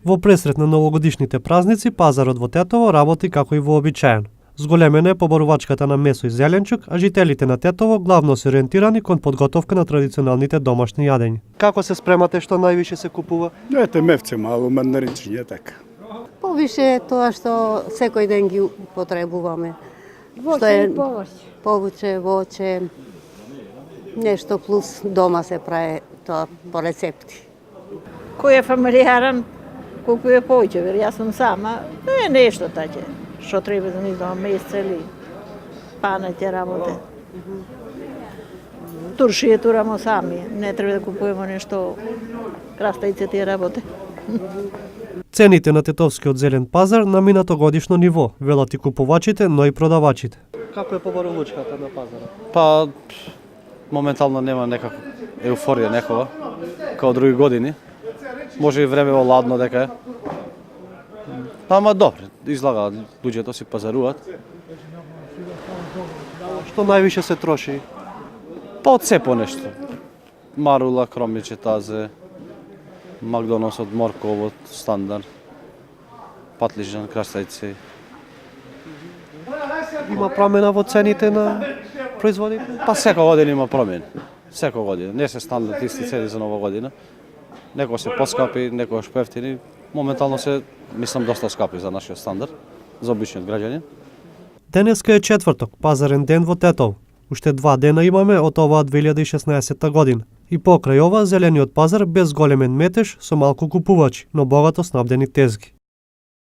Во пресрет на новогодишните празници, пазарот во Тетово работи како и вообичаен. Зголемена е побарувачката на месо и зеленчук, а жителите на Тетово главно се ориентирани кон подготовка на традиционалните домашни јадења. Како се спремате, што највише се купува? Ете мевце мало, мандаринчиња така. Повише е тоа што секој ден ги потребуваме. Воќе и повоќе. Повуќе, воќе, нешто плюс дома се прави тоа по рецепти. Кој е фамилијарен, купува повеќе, вер јас сум сама, е нешто таќе, што треба да не знам, месец или панеќе работе. Туршија турамо сами, не треба да купуваме нешто, краставиците работе. Цените на тетовскиот зелен пазар на минатогодишно ниво, велат и купувачите, но и продавачите. Како е побарувачката на пазарот? Па, моментално нема некако еуфорија некога, као други години. Може и време ладно дека е. Ама добре, излага, луѓето си пазаруваат. Што највише се троши? Па од се по нешто. Марула, кромиче, тазе, Макдоналдс од морковот, стандар, патлижан, краставици. Има промена во цените на производите? Па секоја година има промени. Секоја година. Не се стандард исти цени за нова година. Некој се поскапи, некојаш поевтини. Моментално се, мислам, доста скапи за нашиот стандард, за обичниот граѓанин. Денеска е четврток, пазарен ден во Тетово. Уште 2 дена имаме од оваа 2016 година. И покрај ова, зелениот пазар без големен метеж со малку купувачи, но богато снабдени тезги.